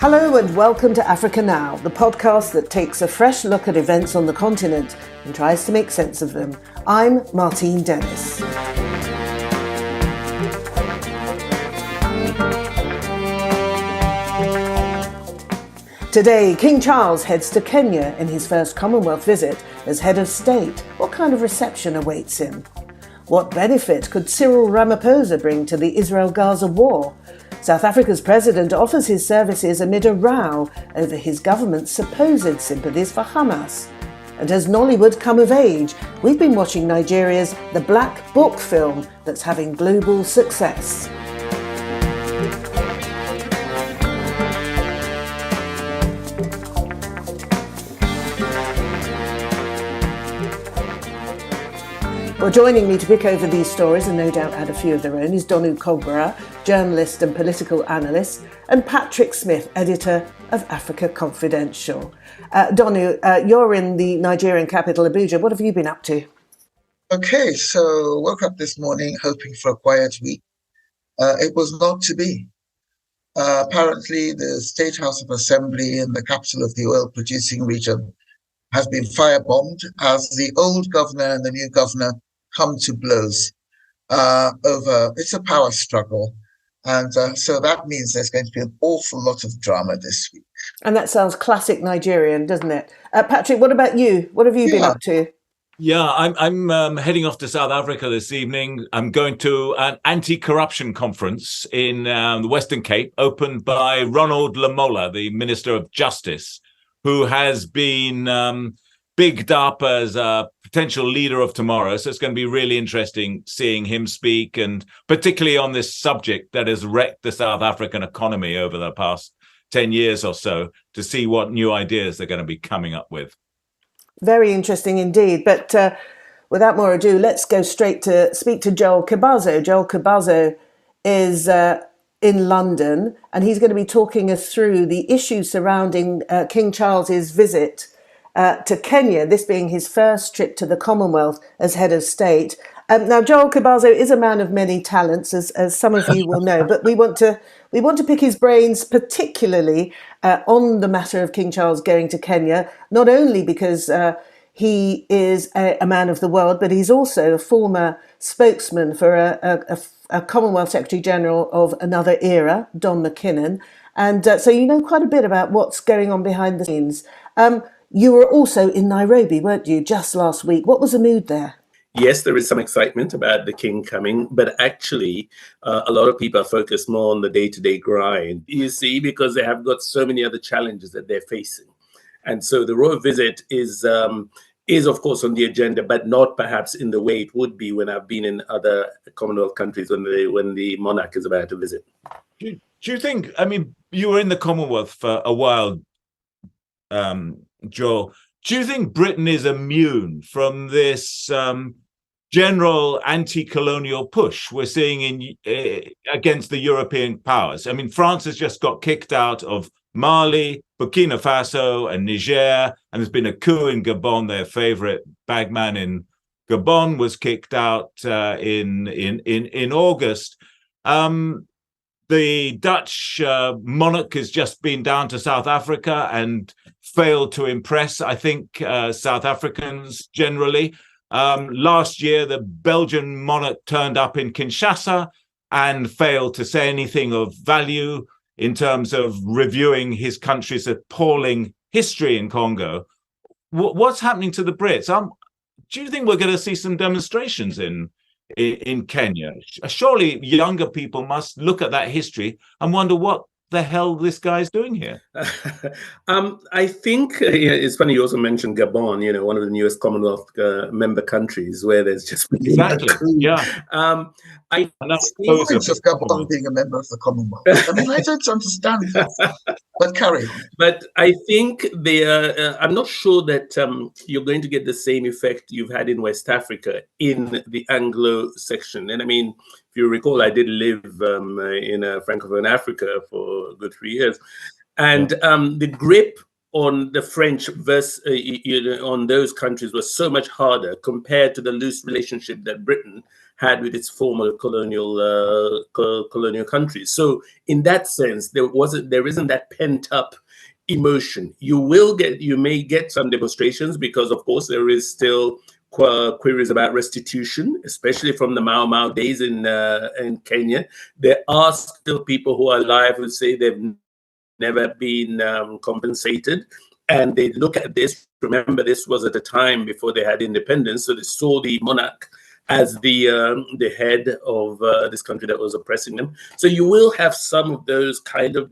Hello and welcome to Africa Now, the podcast that takes a fresh look at events on the continent and tries to make sense of them. I'm Martine Dennis. Today, King Charles heads to Kenya in his first Commonwealth visit as head of state. What kind of reception awaits him? What benefit could Cyril Ramaphosa bring to the Israel-Gaza war? South Africa's president offers his services amid a row over his government's supposed sympathies for Hamas. And has Nollywood come of age? We've been watching Nigeria's The Black Book film that's having global success. Well, joining me to pick over these stories, and no doubt add a few of their own, is Donu Kogbara, journalist and political analyst, and Patrick Smith, editor of Africa Confidential. Donu, you're in the Nigerian capital, Abuja. What have you been up to? Okay, so woke up this morning hoping for a quiet week. It was not to be. Apparently, the State House of Assembly in the capital of the oil-producing region has been firebombed as the old governor and the new governor come to blows over. It's a power struggle. And so that means there's going to be an awful lot of drama this week. And that sounds classic Nigerian, doesn't it? Patrick, what about you? What have you been up to? Yeah, I'm heading off to South Africa this evening. I'm going to an anti-corruption conference in the Western Cape, opened by Ronald Lamola, the Minister of Justice, who has been bigged up as a potential leader of tomorrow. So it's going to be really interesting seeing him speak, and particularly on this subject that has wrecked the South African economy over the past 10 years or so, to see what new ideas they're going to be coming up with. Very interesting indeed. But without more ado, let's go straight to speak to Joel Kibazo. Joel Kibazo is in London, and he's going to be talking us through the issues surrounding King Charles's visit to Kenya, this being his first trip to the Commonwealth as head of state. Now, Joel Kibazo is a man of many talents, as some of you will know, but we want to pick his brains particularly on the matter of King Charles going to Kenya, not only because he is a man of the world, but he's also a former spokesman for a Commonwealth Secretary General of another era, Don McKinnon. And so you know quite a bit about what's going on behind the scenes. You were also in Nairobi, weren't you, just last week? What was the mood there? Yes, there is some excitement about the king coming, but actually a lot of people are focused more on the day-to-day grind, you see, because they have got so many other challenges that they're facing. And so the royal visit is of course on the agenda, but not perhaps in the way it would be when I've been in other Commonwealth countries when the monarch is about to visit. Do you think, I mean, you were in the Commonwealth for a while, Joel. Do you think Britain is immune from this general anti-colonial push we're seeing against the European powers? I mean, France has just got kicked out of Mali, Burkina Faso, and Niger, and there's been a coup in Gabon. Their favorite bagman in Gabon was kicked out in August. The Dutch monarch has just been down to South Africa and failed to impress, I think, South Africans generally. Last year, the Belgian monarch turned up in Kinshasa and failed to say anything of value in terms of reviewing his country's appalling history in Congo. What's happening to the Brits? Do you think we're going to see some demonstrations in Kenya? Surely younger people must look at that history and wonder what the hell this guy's doing here. I think it's funny you also mentioned Gabon, one of the newest Commonwealth member countries where there's just been exactly. Yeah. I think of Gabon being a member of the Commonwealth. I mean, I don't understand that. But carry on. But I think I'm not sure that you're going to get the same effect you've had in West Africa in the Anglo section. And I mean, if you recall, I did live in Francophone Africa for a good 3 years. And the grip on the French versus on those countries was so much harder compared to the loose relationship that Britain had with its former colonial countries. So in that sense, there isn't that pent up emotion. You may get some demonstrations because, of course, there is still queries about restitution, especially from the Mau Mau days in Kenya. There are still people who are alive who say they've never been compensated. And they look at this, remember this was at a time before they had independence, so they saw the monarch as the head of this country that was oppressing them. So you will have some of those kind of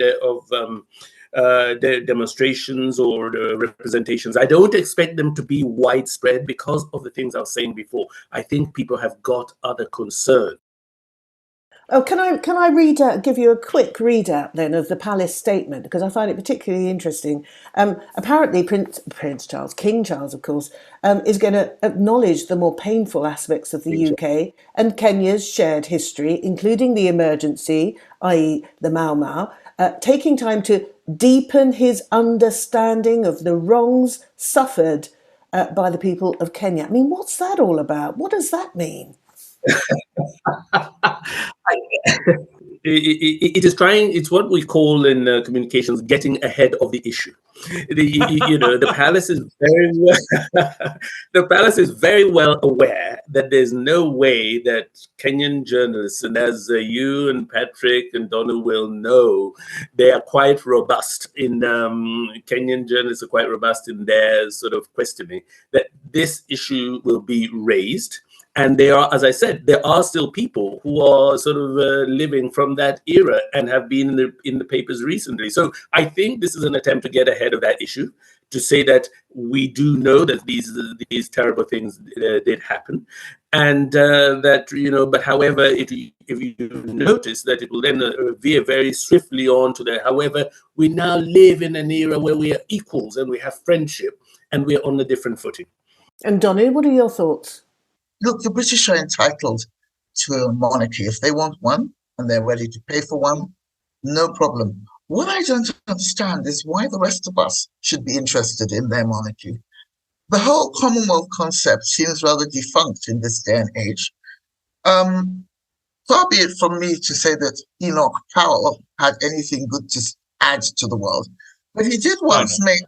demonstrations or representations. I don't expect them to be widespread because of the things I was saying before. I think people have got other concerns. Oh, can I give you a quick readout then of the palace statement, because I find it particularly interesting. Apparently, Prince Charles, King Charles, of course, is going to acknowledge the more painful aspects of the UK and Kenya's shared history, including the emergency, i.e. the Mau Mau, taking time to deepen his understanding of the wrongs suffered by the people of Kenya. I mean, what's that all about? What does that mean? It is trying. It's what we call in communications getting ahead of the issue. The palace is very well aware that there's no way that Kenyan journalists, and as you and Patrick and Donald will know, they are quite robust in Kenyan journalists are quite robust in their sort of questioning that this issue will be raised. And there are, as I said, there are still people who are sort of living from that era and have been in the papers recently. So I think this is an attempt to get ahead of that issue, to say that we do know that these terrible things did happen, and that but however, if you notice that it will then veer very swiftly on to that. However, we now live in an era where we are equals and we have friendship and we're on a different footing. And Donny, what are your thoughts? Look, the British are entitled to a monarchy. If they want one and they're ready to pay for one, no problem. What I don't understand is why the rest of us should be interested in their monarchy. The whole Commonwealth concept seems rather defunct in this day and age. Far be it from me to say that Enoch Powell had anything good to add to the world, but he did once make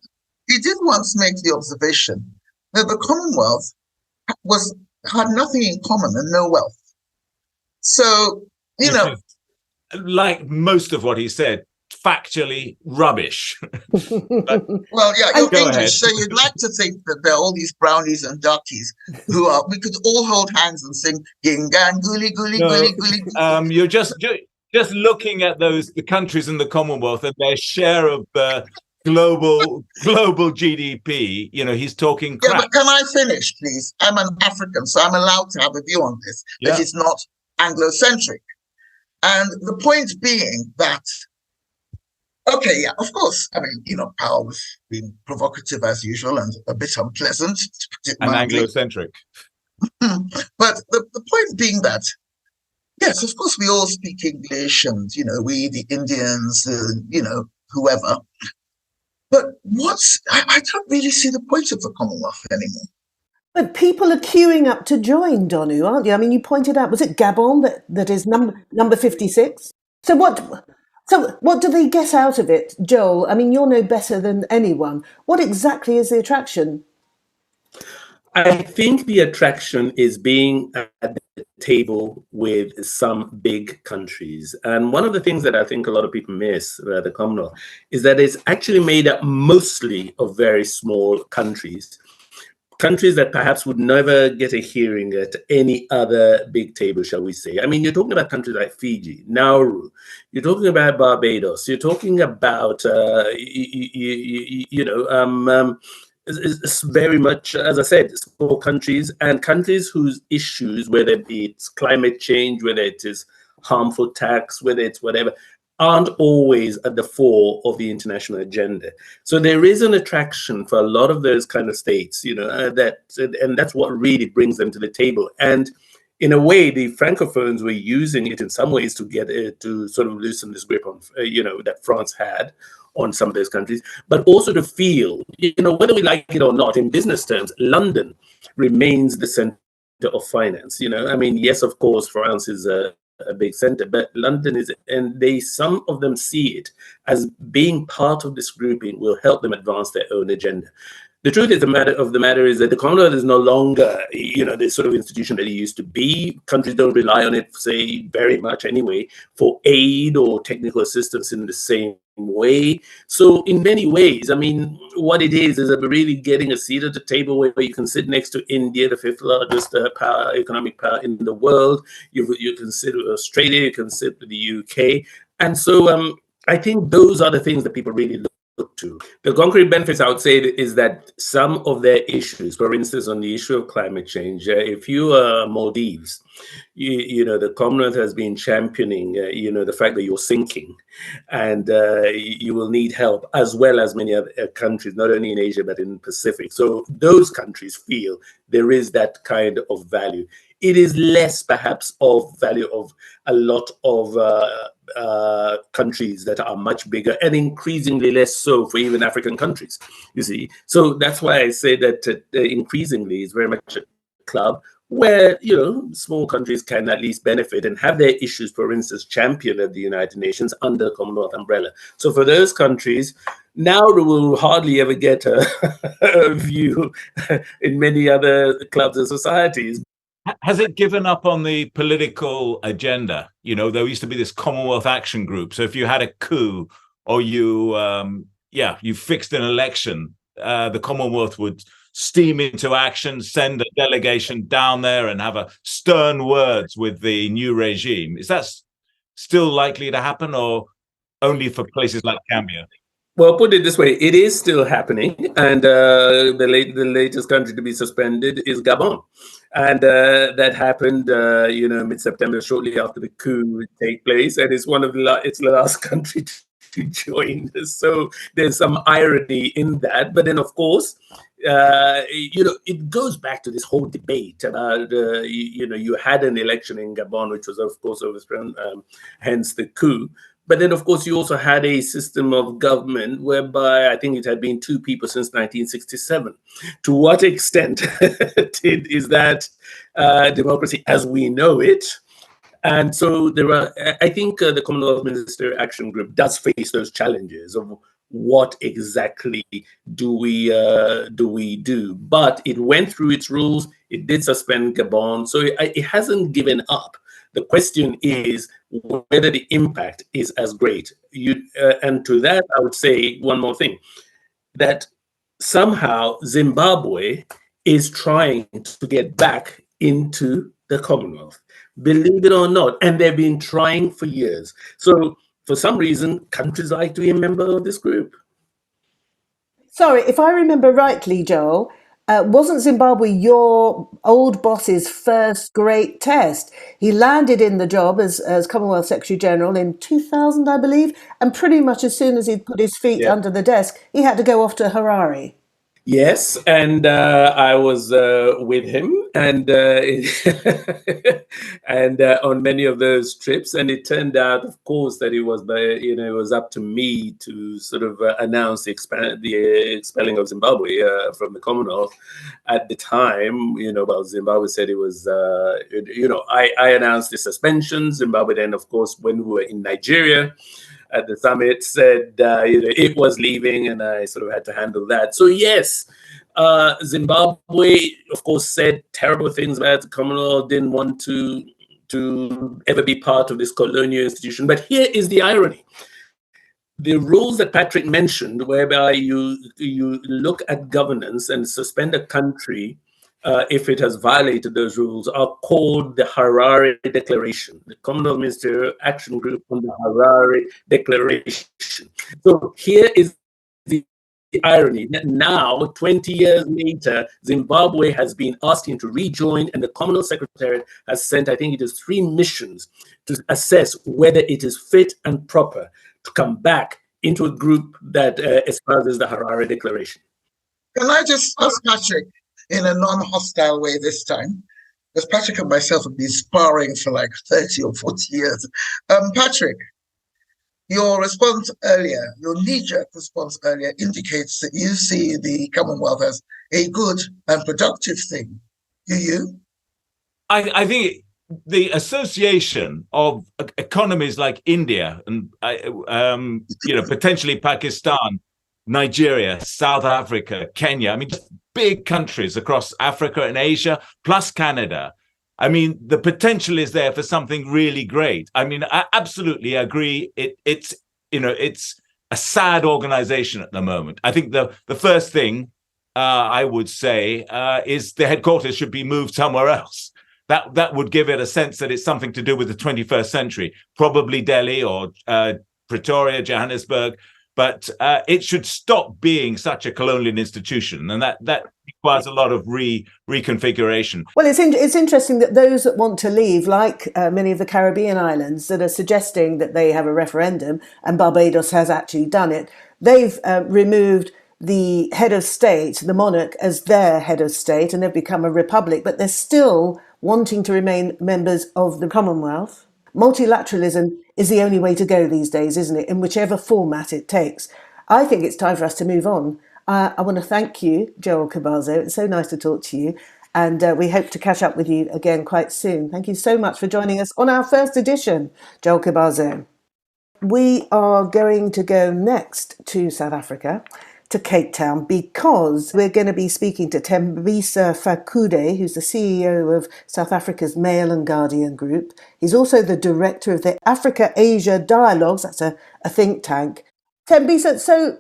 the observation that the Commonwealth had nothing in common and no wealth. So, like most of what he said, factually rubbish. Well, yeah, you're English, ahead. So you'd like to think that there are all these brownies and darkies we could all hold hands and sing Gingan Guli Guli Guli Guli. You're just looking at the countries in the Commonwealth and their share of the global GDP. He's talking crap. Yeah, but can I finish, please? I'm an African, so I'm allowed to have a view on this. That it's not Anglo-centric. And the point being that, okay, yeah, of course, I mean, Powell was being provocative as usual and a bit unpleasant. And Anglo-centric. But the point being that, yes, of course, we all speak English and, we, the Indians, whoever. But I don't really see the point of the Commonwealth anymore. But people are queuing up to join, Donu, aren't you? I mean, you pointed out, was it Gabon that is number 56? So what do they get out of it, Joel? I mean, you'll know better than anyone. What exactly is the attraction? I think the attraction is being at the table with some big countries. And one of the things that I think a lot of people miss about the Commonwealth is that it's actually made up mostly of very small countries that perhaps would never get a hearing at any other big table, shall we say. I mean, you're talking about countries like Fiji, Nauru, you're talking about Barbados, you're talking about, it's very much, as I said, small countries and countries whose issues, whether it's climate change, whether it is harmful tax, whether it's whatever, aren't always at the fore of the international agenda. So there is an attraction for a lot of those kind of states, and that's what really brings them to the table. And in a way, the Francophones were using it in some ways to get it to sort of loosen this grip on, that France had on some of those countries, but also to feel, whether we like it or not, in business terms, London remains the center of finance. Yes, of course, France is a big center, but London is, and some of them see it as being part of this grouping will help them advance their own agenda. The truth of the matter is that the Commonwealth is no longer, the sort of institution that it used to be. Countries don't rely on it, say, very much anyway, for aid or technical assistance in the same way. So in many ways, what it is really getting a seat at the table where you can sit next to India, the fifth largest economic power in the world. You can sit with Australia, you can sit with the UK. And so I think those are the things that people really look to. The concrete benefits, I would say, is that some of their issues, for instance, on the issue of climate change, if you are Maldives, the Commonwealth has been championing, the fact that you're sinking and you will need help, as well as many other countries, not only in Asia, but in the Pacific. So those countries feel there is that kind of value. It is less, perhaps, of value of a lot of countries that are much bigger, and increasingly less so for even African countries, you see. So that's why I say that increasingly it's very much a club where, small countries can at least benefit and have their issues, for instance, championed at the United Nations under the Commonwealth umbrella. So for those countries, now we will hardly ever get a view in many other clubs and societies. Has it given up on the political agenda? There used to be this Commonwealth Action Group. So if you had a coup or you fixed an election, the Commonwealth would steam into action, send a delegation down there and have a stern words with the new regime. Is that still likely to happen, or only for places like Gambia? Well, put it this way, it is still happening, and the latest country to be suspended is Gabon. And that happened, mid-September, shortly after the coup would take place, and it's it's the last country to join. So there's some irony in that. But then, of course, it goes back to this whole debate about, you had an election in Gabon, which was, of course, overthrown, hence the coup. But then, of course, you also had a system of government whereby I think it had been two people since 1967. To what extent is that democracy as we know it? And so I think the Commonwealth Ministerial Action Group does face those challenges of what exactly do we do? But it went through its rules. It did suspend Gabon. So it hasn't given up. The question is whether the impact is as great. And to that, I would say one more thing, that somehow Zimbabwe is trying to get back into the Commonwealth, believe it or not, and they've been trying for years. So for some reason, countries like to be a member of this group. Sorry, if I remember rightly, Joel, wasn't Zimbabwe your old boss's first great test? He landed in the job as Commonwealth Secretary General in 2000, I believe, and pretty much as soon as he'd put his feet under the desk, he had to go off to Harare. Yes, and I was with him, and and on many of those trips, and it turned out, of course, that it was up to me to sort of announce the expelling of Zimbabwe from the Commonwealth. At the time, Zimbabwe said it was, I announced the suspension. Zimbabwe then, of course, when we were in Nigeria at the summit, said it was leaving, and I sort of had to handle that. So yes, Zimbabwe, of course, said terrible things about the Commonwealth, didn't want to ever be part of this colonial institution. But here is the irony. The rules that Patrick mentioned, whereby you look at governance and suspend a country if it has violated those rules, are called the Harare Declaration, the Commonwealth Ministerial Action Group on the Harare Declaration. So here is the irony that now, 20 years later, Zimbabwe has been asking to rejoin, and the Commonwealth Secretariat has sent, I think it is 3 missions to assess whether it is fit and proper to come back into a group that espouses the Harare Declaration. Can I just ask Patrick, in a non-hostile way this time, because Patrick and myself have been sparring for like 30 or 40 years. Patrick, Your response earlier, your knee-jerk response earlier, indicates that you see the Commonwealth as a good and productive thing. Do you? I think the association of economies like India and potentially Pakistan, Nigeria, South Africa, Kenya, I mean, just big countries across Africa and Asia, plus Canada. I mean, the potential is there for something really great. I mean, I absolutely agree. It's a sad organization at the moment. I think the first thing I would say is the headquarters should be moved somewhere else. That would give it a sense that it's something to do with the 21st century, probably Delhi or Pretoria, Johannesburg. But it should stop being such a colonial institution, and that requires a lot of reconfiguration. Well, it's interesting that those that want to leave, like many of the Caribbean islands that are suggesting that they have a referendum, and Barbados has actually done it, they've removed the head of state, the monarch, as their head of state, and they've become a republic, but they're still wanting to remain members of the Commonwealth. Multilateralism is the only way to go these days, isn't it? In whichever format it takes. I think it's time for us to move on. I want to thank you, Joel Kibazo. It's so nice to talk to you. And we hope to catch up with you again quite soon. Thank you so much for joining us on our first edition, Joel Kibazo. We are going to go next to South Africa, to Cape Town, because we're going to be speaking to Thembisa Fakude, who's the CEO of South Africa's Mail and Guardian Group. He's also the director of the Africa-Asia Dialogues, that's a think tank. Thembisa, so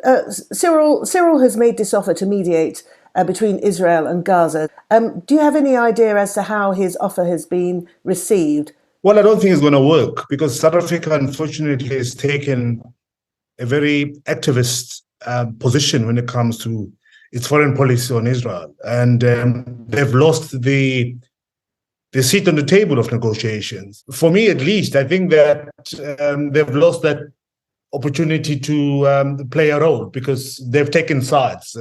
Cyril has made this offer to mediate between Israel and Gaza. Do you have any idea as to how his offer has been received? Well, I don't think it's going to work, because South Africa, unfortunately, has taken a very activist position when it comes to its foreign policy on Israel. And they've lost the seat on the table of negotiations. For me, at least, I think that they've lost that opportunity to play a role, because they've taken sides.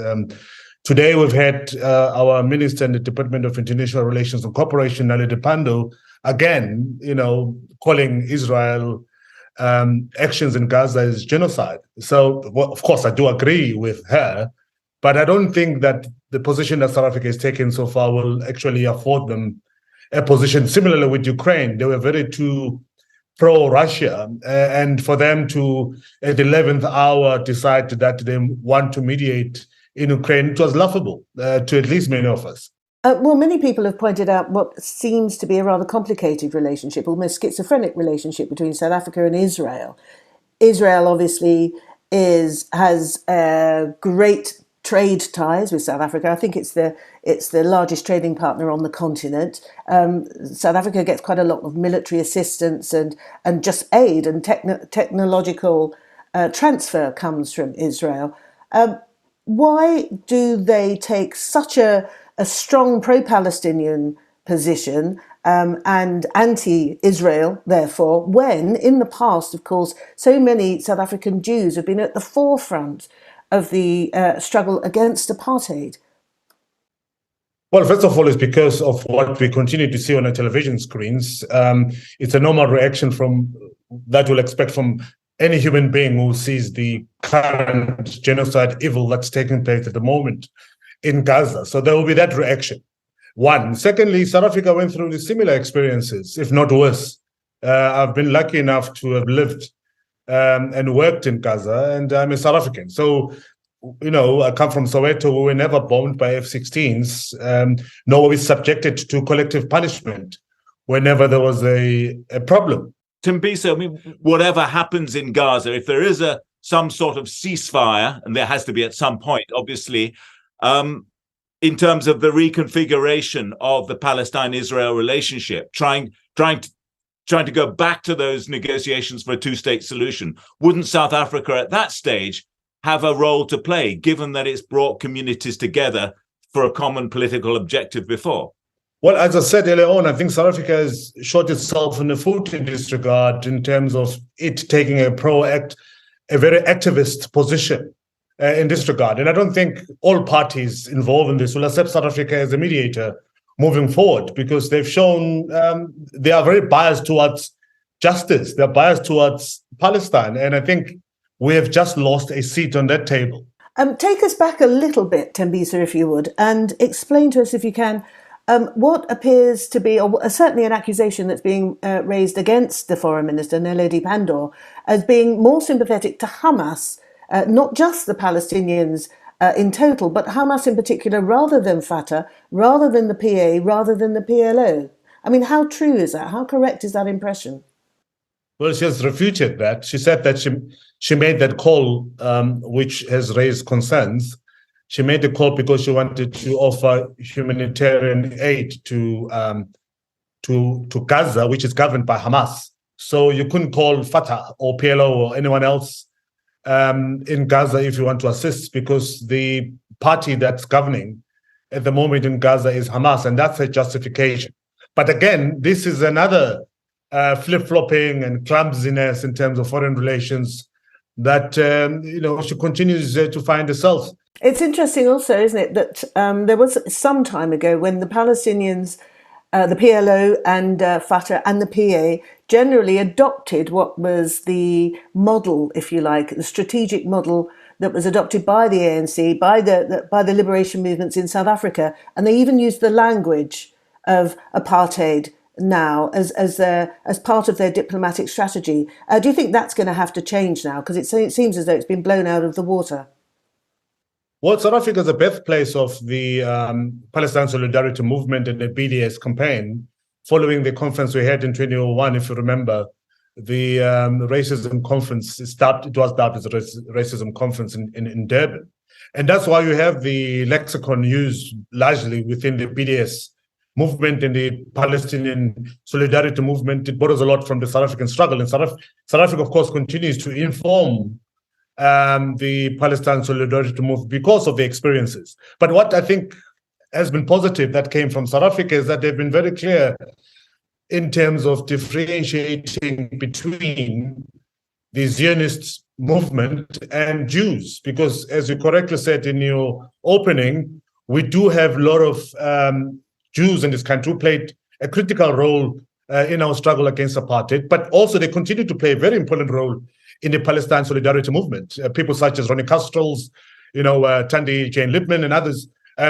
Today, we've had our minister in the Department of International Relations and Cooperation, Nollywood, again, calling Israel actions in Gaza is genocide. So, of course, I do agree with her, but I don't think that the position that South Africa has taken so far will actually afford them a position. Similarly with Ukraine, they were very too pro-Russia, and for them to, at the 11th hour, decide that they want to mediate in Ukraine, it was laughable to at least many of us. Well, many people have pointed out what seems to be a rather complicated relationship, almost schizophrenic relationship between South Africa and Israel. Israel obviously has great trade ties with South Africa. I think it's the largest trading partner on the continent. South Africa gets quite a lot of military assistance and just aid, and technological transfer comes from Israel. Why do they take such a strong pro-Palestinian position and anti-Israel, therefore, when in the past, of course, so many South African Jews have been at the forefront of the struggle against apartheid? Well, first of all, it's because of what we continue to see on the television screens. It's a normal reaction that we'll expect from any human being who sees the current genocide evil that's taking place at the moment in Gaza. So there will be that reaction. One. Secondly, South Africa went through similar experiences, if not worse. I've been lucky enough to have lived and worked in Gaza, and I'm a South African. So, I come from Soweto. We were never bombed by F-16s, nor were we subjected to collective punishment whenever there was a problem. Thembisa, I mean, whatever happens in Gaza, if there is some sort of ceasefire, and there has to be at some point, obviously, in terms of the reconfiguration of the Palestine-Israel relationship, trying to go back to those negotiations for a two-state solution, wouldn't South Africa at that stage have a role to play, given that it's brought communities together for a common political objective before? Well, as I said earlier on, I think South Africa has shot itself in the foot in this regard, in terms of it taking a very activist position in this regard. And I don't think all parties involved in this will accept South Africa as a mediator moving forward, because they've shown they are very biased towards justice. They're biased towards Palestine. And I think we have just lost a seat on that table. Take us back a little bit, Thembisa, if you would, and explain to us, if you can, what appears to be, or certainly an accusation that's being raised against the Foreign Minister, Neledi Pandor, as being more sympathetic to Hamas, not just the Palestinians in total, but Hamas in particular, rather than Fatah, rather than the PA, rather than the PLO. I mean, how true is that? How correct is that impression? Well, she has refuted that. She said that she made that call, which has raised concerns. She made the call because she wanted to offer humanitarian aid to Gaza, which is governed by Hamas. So you couldn't call Fatah or PLO or anyone else in Gaza if you want to assist, because the party that's governing at the moment in Gaza is Hamas, and that's a justification. But again, this is another flip-flopping and clumsiness in terms of foreign relations that she continues to find herself. It's interesting also, isn't it, that there was some time ago when the Palestinians, the PLO and Fatah and the PA generally adopted what was the model, if you like, the strategic model that was adopted by the ANC, by the liberation movements in South Africa, and they even used the language of apartheid now as part of their diplomatic strategy. Do you think that's going to have to change now? Because it seems as though it's been blown out of the water. Well, South Africa is the birthplace of the Palestine Solidarity Movement and the BDS campaign. Following the conference we had in 2001, if you remember, the racism conference it was dubbed as a racism conference in Durban. And that's why you have the lexicon used largely within the BDS movement and the Palestinian Solidarity Movement. It borrows a lot from the South African struggle. And South Africa, of course, continues to inform the Palestine Solidarity Movement because of the experiences. But what I think has been positive that came from South Africa is that they've been very clear in terms of differentiating between the Zionist movement and Jews. Because as you correctly said in your opening, we do have a lot of Jews in this country who played a critical role in our struggle against apartheid, but also they continue to play a very important role in the Palestine Solidarity Movement. People such as Ronnie Kastel's, Tandy Jane Lippman and others.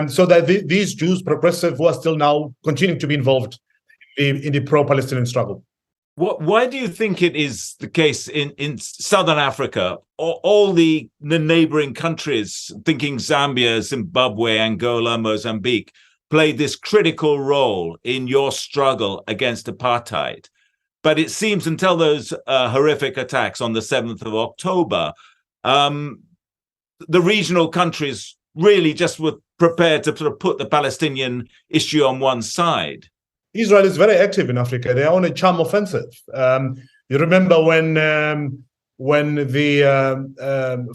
So that these Jews, progressive, who are still now continuing to be involved in the pro-Palestinian struggle. Why do you think it is the case in Southern Africa, or all the neighboring countries, thinking Zambia, Zimbabwe, Angola, Mozambique, played this critical role in your struggle against apartheid? But it seems until those horrific attacks on the 7th of October, the regional countries really just were prepared to sort of put the Palestinian issue on one side. Israel is very active in Africa. They are on a charm offensive. You remember when the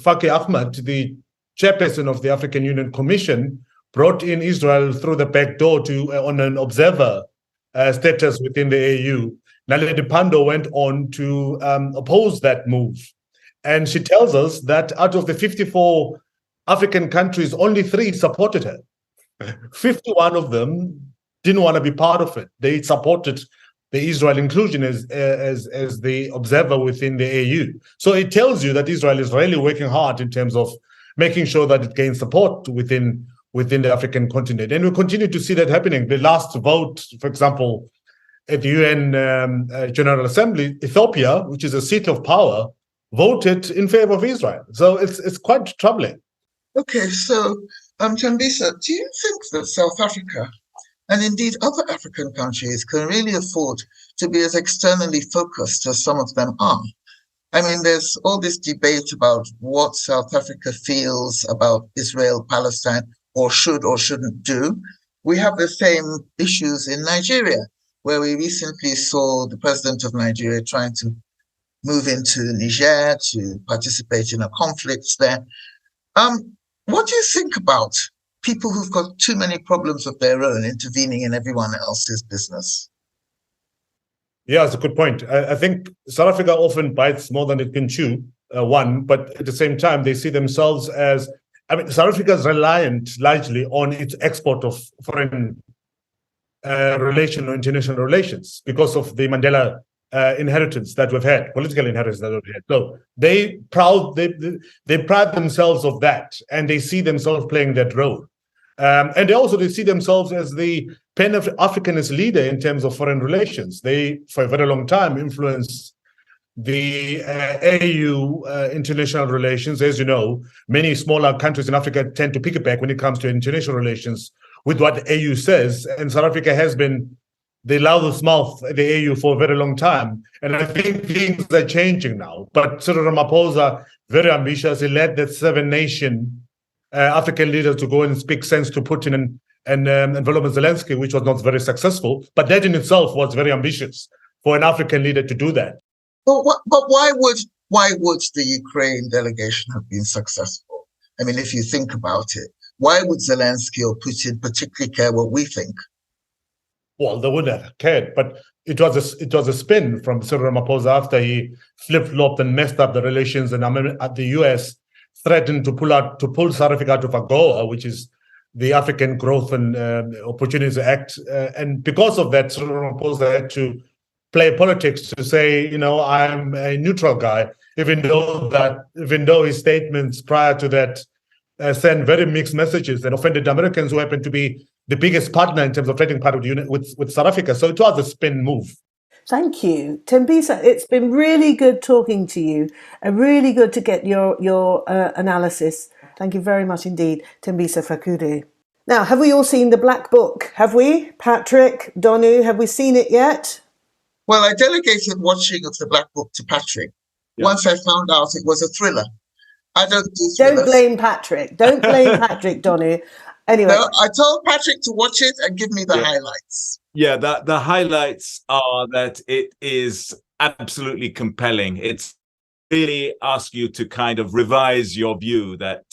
Faki Ahmad, the chairperson of the African Union Commission, brought in Israel through the back door on an observer status within the AU. Neledi Pandor went on to oppose that move. And she tells us that out of the 54 African countries, only 3 supported her. 51 of them didn't want to be part of it. They supported the Israel inclusion as the observer within the AU. So it tells you that Israel is really working hard in terms of making sure that it gains support within the African continent. And we continue to see that happening. The last vote, for example, at the UN General Assembly, Ethiopia, which is a seat of power, voted in favor of Israel. So it's quite troubling. Okay, so Thembisa, do you think that South Africa and indeed other African countries can really afford to be as externally focused as some of them are? I mean, there's all this debate about what South Africa feels about Israel, Palestine, or should or shouldn't do. We have the same issues in Nigeria, where we recently saw the president of Nigeria trying to move into Niger to participate in a conflict there. What do you think about people who've got too many problems of their own intervening in everyone else's business? Yeah, it's a good point. I think South Africa often bites more than it can chew, but at the same time, they see themselves as, South Africa is reliant largely on its export of foreign or international relations because of the Mandela inheritance that we've had, political inheritance that we've had. So they pride themselves of that, and they see themselves playing that role. And they see themselves as the Pan-Africanist leader in terms of foreign relations. They, for a very long time, influenced the AU international relations. As you know, many smaller countries in Africa tend to piggyback when it comes to international relations with what AU says. And South Africa has been the loudest mouth at the AU for a very long time. And I think things are changing now. But Cyril Ramaphosa, very ambitious, he led the 7-nation African leaders to go and speak sense to Putin and Volodymyr Zelensky, which was not very successful. But that in itself was very ambitious for an African leader to do that. But why would the Ukraine delegation have been successful? I mean, if you think about it, why would Zelensky or Putin particularly care what we think? Well, they wouldn't have cared, but it was a spin from Cyril Ramaphosa after he flip-flopped and messed up the relations, and the US threatened to pull South Africa out of AGOA, which is the African Growth and Opportunities Act, and because of that, Cyril Ramaphosa had to play politics to say, I'm a neutral guy, even though his statements prior to that sent very mixed messages and offended Americans, who happen to be the biggest partner in terms of trading partner with South Africa. So it was a spin move. Thank you, Thembisa. It's been really good talking to you, and really good to get your analysis. Thank you very much indeed, Thembisa Fakude. Now, have we all seen the Black Book? Have we? Patrick, Donu, have we seen it yet? Well, I delegated watching of the Black Book to Patrick. Yeah. Once I found out it was a thriller. I don't do thrillers. Don't blame Patrick. Don't blame Patrick, Donu. Anyway. No, I told Patrick to watch it and give me the highlights. Yeah, the highlights are that it is absolutely compelling. It's really ask you to kind of revise your view that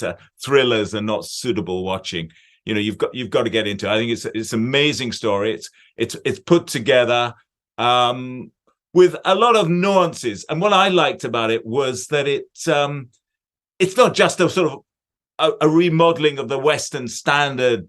thrillers are not suitable watching. You've got to get into it. I think it's an amazing story. It's put together with a lot of nuances. And what I liked about it was that it's not just a sort of a remodeling of the Western standard,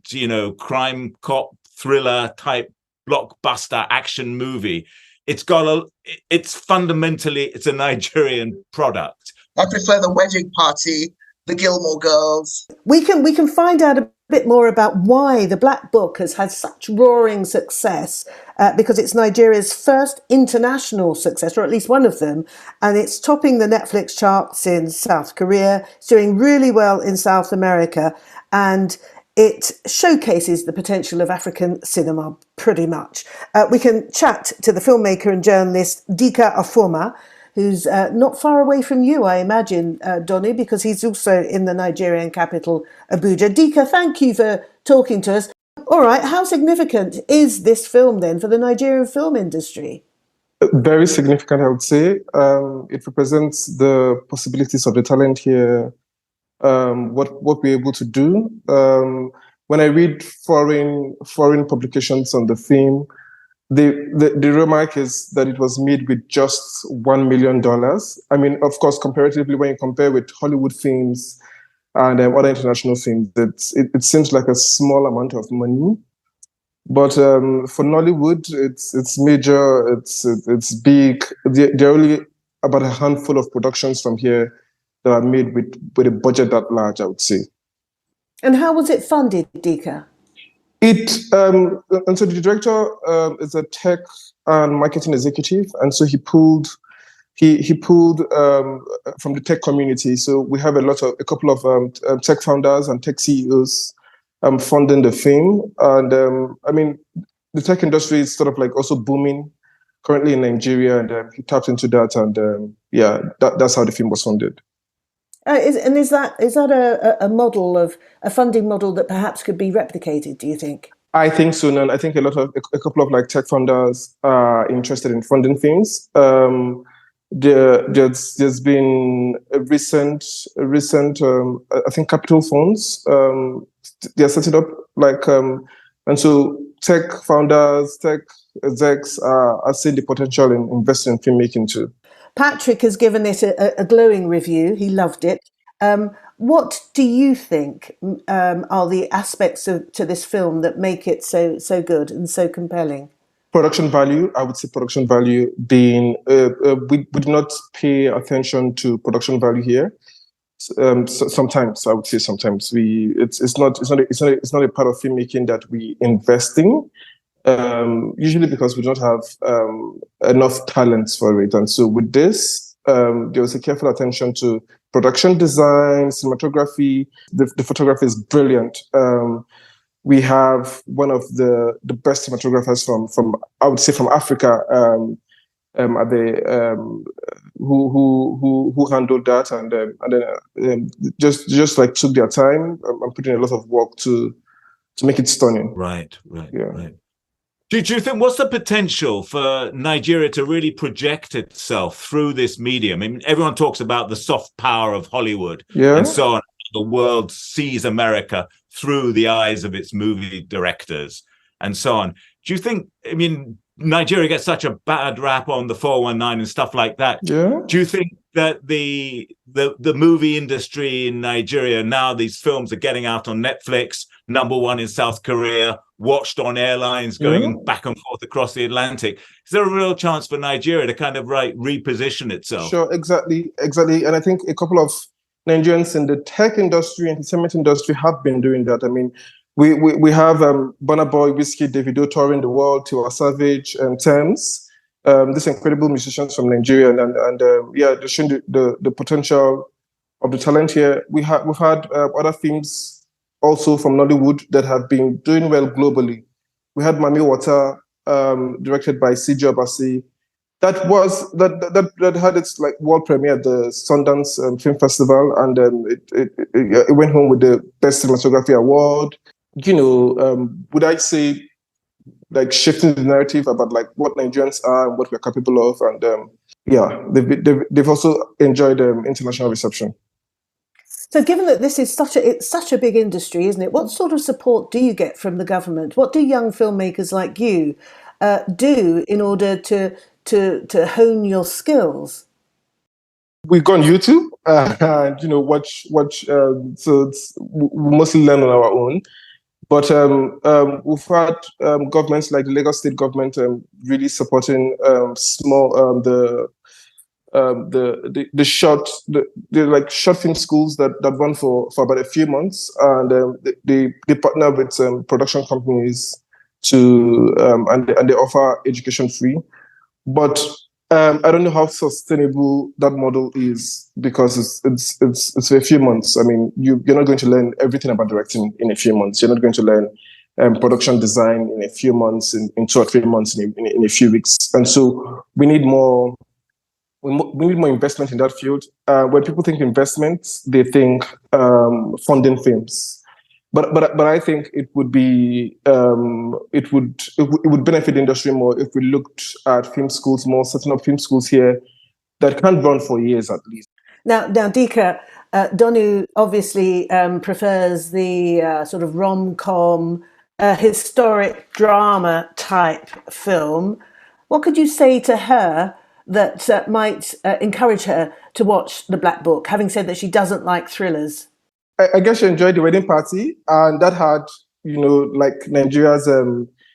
crime cop thriller type blockbuster action movie. It's fundamentally a Nigerian product. I prefer The Wedding Party, The Gilmore Girls. We can find out a bit more about why the Black Book has had such roaring success, because it's Nigeria's first international success, or at least one of them, and it's topping the Netflix charts in South Korea. It's doing really well in South America, and it showcases the potential of African cinema pretty much. We can chat to the filmmaker and journalist Dika Ofoma, who's not far away from you, I imagine, Donu, because he's also in the Nigerian capital, Abuja. Dika, thank you for talking to us. All right, how significant is this film then for the Nigerian film industry? Very significant, I would say. It represents the possibilities of the talent here, what we're able to do. When I read foreign publications on the film, the remark is that it was made with just $1 million. I mean, of course, comparatively, when you compare with Hollywood films and other international films, it seems like a small amount of money. But for Nollywood, it's major, it's big. There are only about a handful of productions from here that are made with a budget that large, I would say. And how was it funded, Dika? And so the director is a tech and marketing executive, and so he pulled from the tech community. So we have a couple of tech founders and tech CEOs funding the film, and I mean, the tech industry is sort of like also booming currently in Nigeria, and he tapped into that, and that's how the film was funded. Is that a model of a funding model that perhaps could be replicated, do you think? I think so, Nan. I think a couple of like tech founders are interested in funding things. There's been a recent I think capital funds they're setting up and so tech founders, tech execs are seeing the potential in investing in filmmaking too. Patrick has given it a glowing review. He loved it. What do you think are the aspects to this film that make it so good and so compelling? production value, I would say production value being, we do not pay attention to production value here. So sometimes I would say sometimes it's not a part of filmmaking that we invest in. Usually because we don't have enough talents for it, and so with this, there was a careful attention to production design, cinematography. The photography is brilliant. We have one of the best cinematographers from I would say from Africa. At the who handled that and then just like took their time and put in a lot of work to make it stunning. Right. Yeah. Right. Do you think, what's the potential for Nigeria to really project itself through this medium? I mean, everyone talks about the soft power of Hollywood and so on. The world sees America through the eyes of its movie directors and so on. Do you think, I mean, Nigeria gets such a bad rap on the 419 and stuff like that. Yeah. Do you think that the movie industry in Nigeria, now these films are getting out on Netflix, #1 in South Korea, watched on airlines going back and forth across the Atlantic? Is there a real chance for Nigeria to kind of reposition itself? Sure, exactly. And I think a couple of Nigerians in the tech industry, entertainment industry have been doing that. I mean, we have Burna Boy, Whiskey, Davido touring the world, Tiwa Savage, and Thames. These incredible musicians from Nigeria, and they're showing the potential of the talent here. We've had other films also from Nollywood that have been doing well globally. We had Mami Water, directed by C.J. Obasi. That had its world premiere at the Sundance Film Festival, and it went home with the Best Cinematography Award. Would I say shifting the narrative about what Nigerians are and what we're capable of, and they've also enjoyed international reception. So, given that this is such a big industry, isn't it? What sort of support do you get from the government? What do young filmmakers like you do in order to hone your skills? We go on YouTube and watch. So we mostly learn on our own. But we've had governments like the Lagos State government really supporting small the short film schools that run for about a few months, and they partner with production companies to and they offer education free. But I don't know how sustainable that model is, because it's for a few months. I mean, you're not going to learn everything about directing in a few months. You're not going to learn production design in a few months, in 2 or 3 months, in a few weeks. And so we need more investment in that field. When people think investment, they think funding films. But I think it would be it would benefit the industry more if we looked at film schools more, setting up film schools here that can run for years at least. Now, Dika, Donu obviously prefers the sort of rom-com, historic drama type film. What could you say to her that might encourage her to watch The Black Book, having said that she doesn't like thrillers? I guess she enjoyed The Wedding Party, and that had, Nigeria's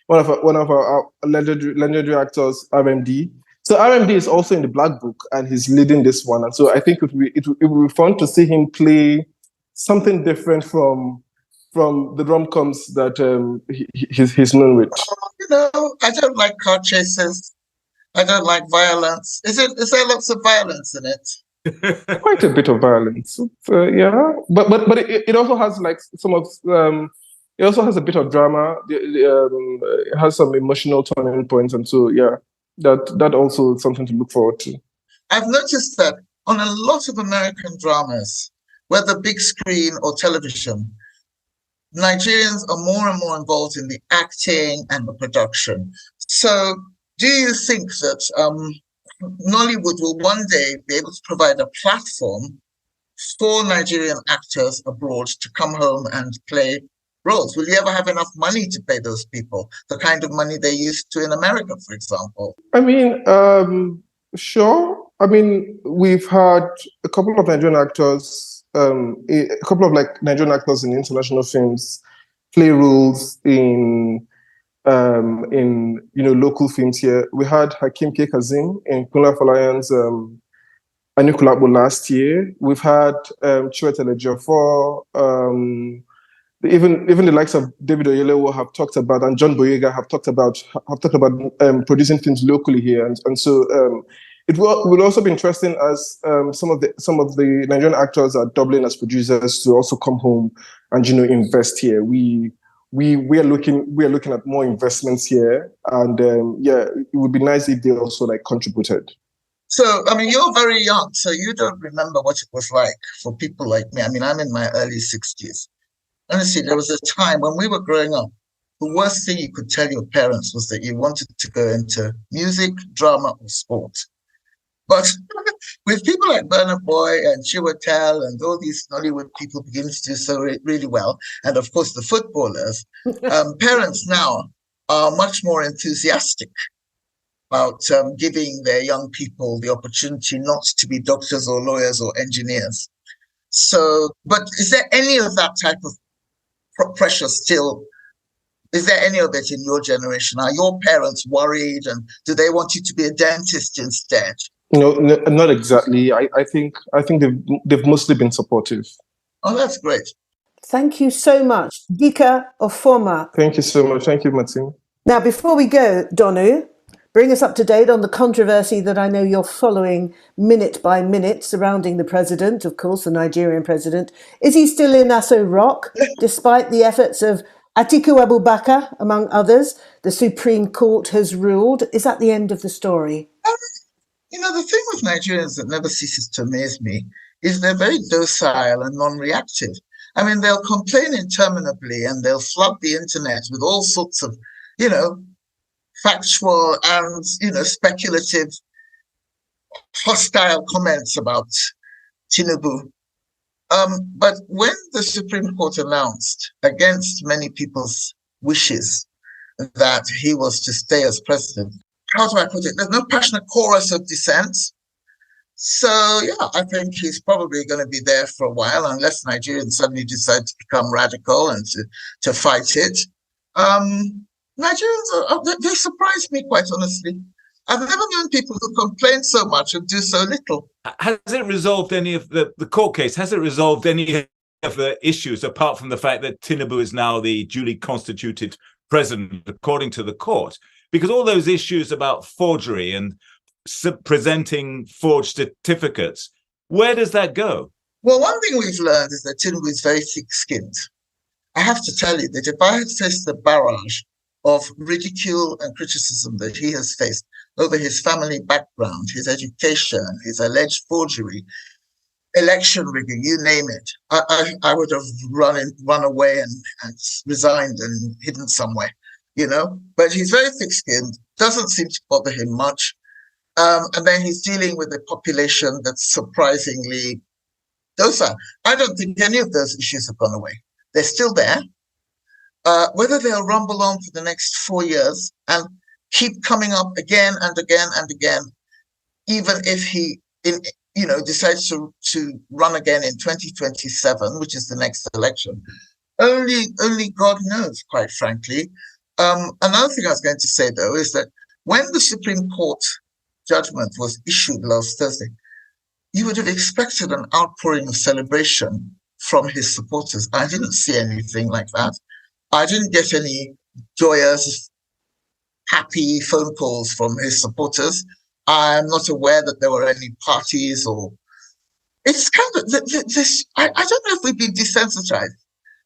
one of our legendary actors, RMD. So RMD is also in The Black Book, and he's leading this one. And so I think it would be fun to see him play something different from the rom-coms that he's known with. I don't like car chases. I don't like violence. Is there lots of violence in it? Quite a bit of violence, but it also has some of it also has a bit of drama. It has some emotional turning points, and so that also is something to look forward to. I've noticed that on a lot of American dramas, whether big screen or television, Nigerians are more and more involved in the acting and the production. So do you think that Nollywood will one day be able to provide a platform for Nigerian actors abroad to come home and play roles? Will you ever have enough money to pay those people the kind of money they used to in America, for example? I mean, sure. I mean, we've had a couple of Nigerian actors, Nigerian actors in international films play roles in in local films here. We had Hakim K. Kazim in Kunle Afolayan's Anikulapo last year. We've had Chiwetel Ejiofor, even the likes of David Oyelowo have talked about, and John Boyega have talked about producing films locally here, and so it will also be interesting as some of the Nigerian actors are doubling as producers to also come home and invest here. We are looking at more investments here, and it would be nice if they also contributed. So, I mean, you're very young, so you don't remember what it was like for people like me. I mean, I'm in my early 60s. Honestly, there was a time when we were growing up, the worst thing you could tell your parents was that you wanted to go into music, drama, or sport. But with people like Burna Boy and Chiwetel and all these Nollywood people beginning to do so really well, and of course the footballers, parents now are much more enthusiastic about giving their young people the opportunity not to be doctors or lawyers or engineers. So, but is there any of that type of pressure still? Is there any of it in your generation? Are your parents worried, and do they want you to be a dentist instead? No, not exactly. I think they've mostly been supportive. Oh, that's great. Thank you so much, Dika Ofoma. Thank you so much. Thank you, Martin. Now, before we go, Donu, bring us up to date on the controversy that I know you're following minute by minute surrounding the president, of course, the Nigerian president. Is he still in Aso Rock, despite the efforts of Atiku Abubakar, among others? The Supreme Court has ruled. Is that the end of the story? The thing with Nigerians that never ceases to amaze me is they're very docile and non-reactive. I mean, they'll complain interminably and they'll flood the internet with all sorts of, factual and, speculative, hostile comments about Tinubu. But when the Supreme Court announced, against many people's wishes, that he was to stay as president, how do I put it? There's no passionate chorus of dissent. So, I think he's probably going to be there for a while, unless Nigerians suddenly decide to become radical and to fight it. Nigerians, they surprise me, quite honestly. I've never known people who complain so much and do so little. Has it resolved any of the court case? Has it resolved any of the issues, apart from the fact that Tinubu is now the duly constituted president, according to the court? Because all those issues about forgery and presenting forged certificates, where does that go? Well, one thing we've learned is that Tinubu is very thick-skinned. I have to tell you that if I had faced the barrage of ridicule and criticism that he has faced over his family background, his education, his alleged forgery, election rigging, you name it, I would have run away and resigned and hidden somewhere. But he's very thick-skinned, doesn't seem to bother him much. And then he's dealing with a population that's surprisingly docile. I don't think any of those issues have gone away. They're still there. Whether they'll rumble on for the next 4 years and keep coming up again and again and again, even if he decides to run again in 2027, which is the next election, only God knows, quite frankly. Another thing I was going to say, though, is that when the Supreme Court judgment was issued last Thursday, you would have expected an outpouring of celebration from his supporters. I didn't see anything like that. I didn't get any joyous, happy phone calls from his supporters. I'm not aware that there were any parties or... It's kind of this... I don't know if we've been desensitized.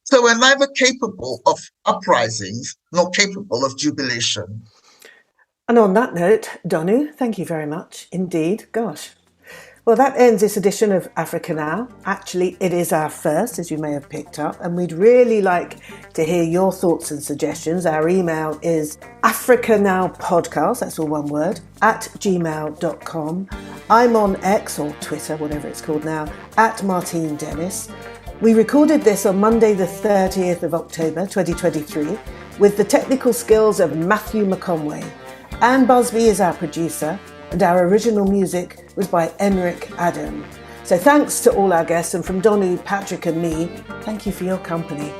So we're neither capable of uprisings nor capable of jubilation. And on that note, Donu, thank you very much indeed. Gosh. Well, that ends this edition of Africa Now. Actually, it is our first, as you may have picked up, and we'd really like to hear your thoughts and suggestions. Our email is AfricaNowPodcast, that's all one word, @gmail.com. I'm on X or Twitter, whatever it's called now, @Martine Dennis. We recorded this on Monday the 30th of October 2023 with the technical skills of Matthew McConway. Anne Busby is our producer and our original music was by Enric Adam. So thanks to all our guests, and from Donu, Patrick and me, thank you for your company.